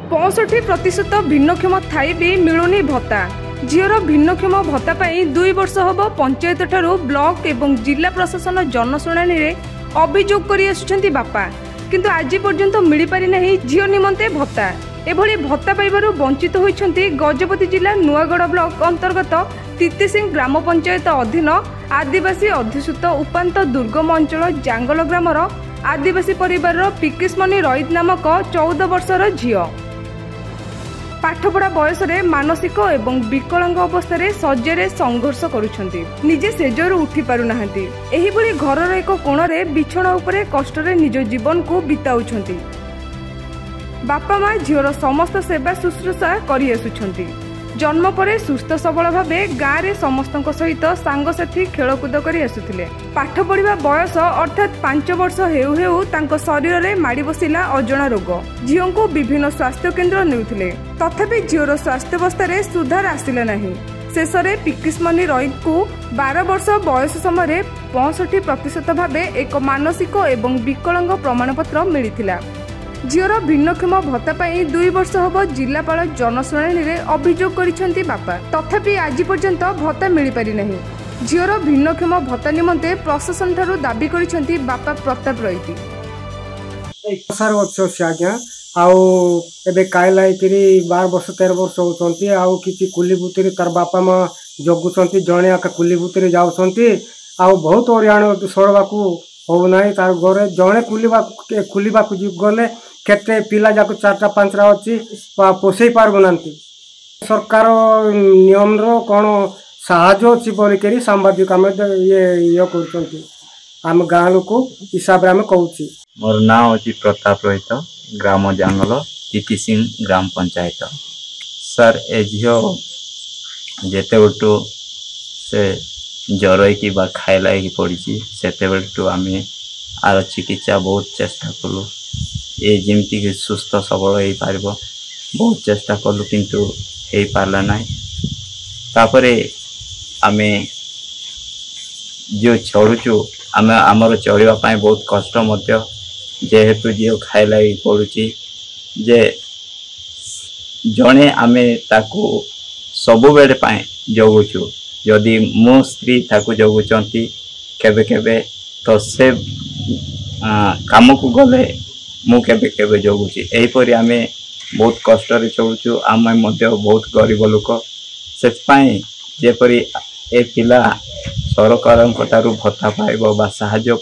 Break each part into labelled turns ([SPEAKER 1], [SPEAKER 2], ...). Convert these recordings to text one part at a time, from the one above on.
[SPEAKER 1] 65% भिन्नक्षम Thai भी मिलुनी भत्ता। झीर भिन्नक्षम भत्ता पाई 2 वर्ष हम पंचायत ठारू ब्लॉक एवं जिला प्रशासन जनशुणाणी अभियोग कर आसुछंती बापा, किंतु आज पर्यंत मिल पारि नहीं झील निमंते भत्ता। एभली भत्ता पाइबारु वंचित होइछंती गजपति जिला नुआगढ़ ब्लॉक अंतर्गत तितिसिंह ग्राम पंचायत अधीन आदिवासी अध्युषित उपांत दुर्गम अंचल जांगल ग्रामर आदिवासी परिवार पिकिस्मणि रईत नामक 14 वर्षर झील। पाठपढ़ा बयस मानसिक एवं विकलांग अवस्था शज्या संघर्ष करुछंती, निजे सेजरू उठी पारुनाहांती। एही भली घरर एक कोणरे बिछଣା उपरे कष्टरे निज जीवन को बिताउछंती। बापा माँ झीर समस्त सेवा शुश्रूषा करि आसुछंती। जन्म परे सुस्थ सबल भावे गाँव में समस्त सहित सांगसाथी खेलकूद कर आसुथिले। पाठ पढ़िबा बयस अर्थात 5 वर्ष हेउ हेउ तांको शरीर में माड़ी बसिला अजणा रोग। झील को विभिन्न स्वास्थ्य केन्द्र नेउथिले, तथापि झीर स्वास्थ्यावस्था सुधार आसिला नहीं। शेष में पिकिस्मणि रईत को 12 वर्ष बयस समय 65% भावे एक मानसिक एवं विकलांग प्रमाणपत्र मिलिथिला। झीर भिन्नक्षम भत्ता पाई 2 वर्ष हम जिलापाल जनशुणाणी अभियोग करिसेंती बापा, तथापि आज पर्यंत भत्ता मिल पारि नहीं। झीर भिन्नक्षम भत्ता निमंते प्रशासन ठारू दाबी करिसेंती बापा प्रताप रईती।
[SPEAKER 2] 18 वर्ष आज्ञा आउ एबे कायलाई करी 12 वर्ष 13 वर्ष होचंती। आउ किछि कुली बुतरी तार बापा माँ जगुचंती, जणे आका कुली बुतरी जाउचंती। आउ बहुत हरियाण सड़वाकू हो नाही। तार घरे जणे कुलिबाकू गले केते पिला जाको 4टा 5टा अछि पोसई पारबो नांती। सरकार नियम रो कोन साहाय्य अछि बोली करी सांबादिक हम ये करचंती। हम गाँ लोक हिसाब रे हम कहूची।
[SPEAKER 3] मोर नाम अछि प्रताप रईत, ग्राम जंगल तितिसिंह ग्राम पंचायत। सर ए झियो जेते बटू से जरई की बा खाइला की पड़ी सेते बटू आमे आर चिकित्सा बहुत चेष्टा कलु। ये जमती कि सुस्थ सबल हो पार बहुत चेष्टा कलु, किंतु हो पारा ना। तापरे आमे जो चढ़ुचु आमे आमर चढ़ापी बहुत कष्ट मध्य जेहेतु जी खाइला पड़ुची जे जड़े आमे ताकू सबु बेले पाए जगुचु। जदि मो स्त्री ताकू जगुचंती केबे केबे तो से काम को गले मु केबे केबे जगुची। एहीपरि आमे बहुत कष्ट रे चलुचु। आमे मध्य बहुत गरीब लोक, से जेपरि ए पिला सरकार भत्ता पाइबो बा साहाय्य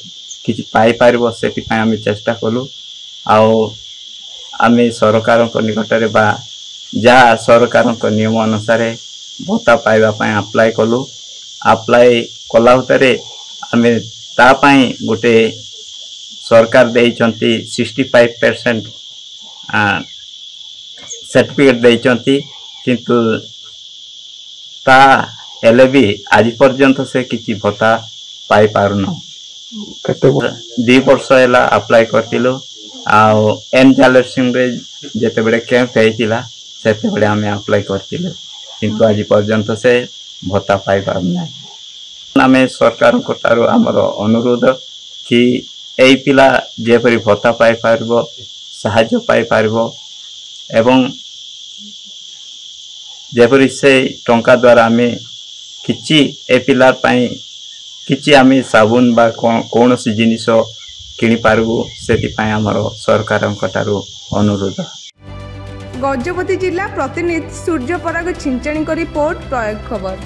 [SPEAKER 3] किछि पाई पारिबो सेतिपाई आमे चेष्टा कलु। आउ आमे सरकार निकट रे बा जहाँ सरकार नियम अनुसार भत्ता पाइबा पाई अप्लाई कलु। अप्लाई कला उतरे आमे ता पाई गोटे सरकार देइचंती 65% सर्टिफिकेट देइचंती, किंतु ता हेले भी आज पर्यंत से किछि भत्ता पाई पारुन। 2 वर्ष हैला अप्लाई करतिलो। आउ एन जालसिंह रे जेते बेले कैंप हेतिला सेते बेले आमे अप्लाई करतिलो, किंतु आज पर्यंत से भत्ता पाई पारुना। आमे सरकार को तारो हमर अनुरोध कि एई पिला जेपरि भत्ता पाई पारबो, साहाय्य पाई पारबो एवं जेपरि से टंका द्वारा आमे किछि ए पिला पाई किछि आमे साबुन बा कोनोसी जिनिस किनि पारबो सेति पाई हमर सरकार कटारो अनुरोध।
[SPEAKER 1] गजपति जिला प्रतिनिधि सूर्य पराग छिंचाणी को रिपोर्ट प्रयोग खबर।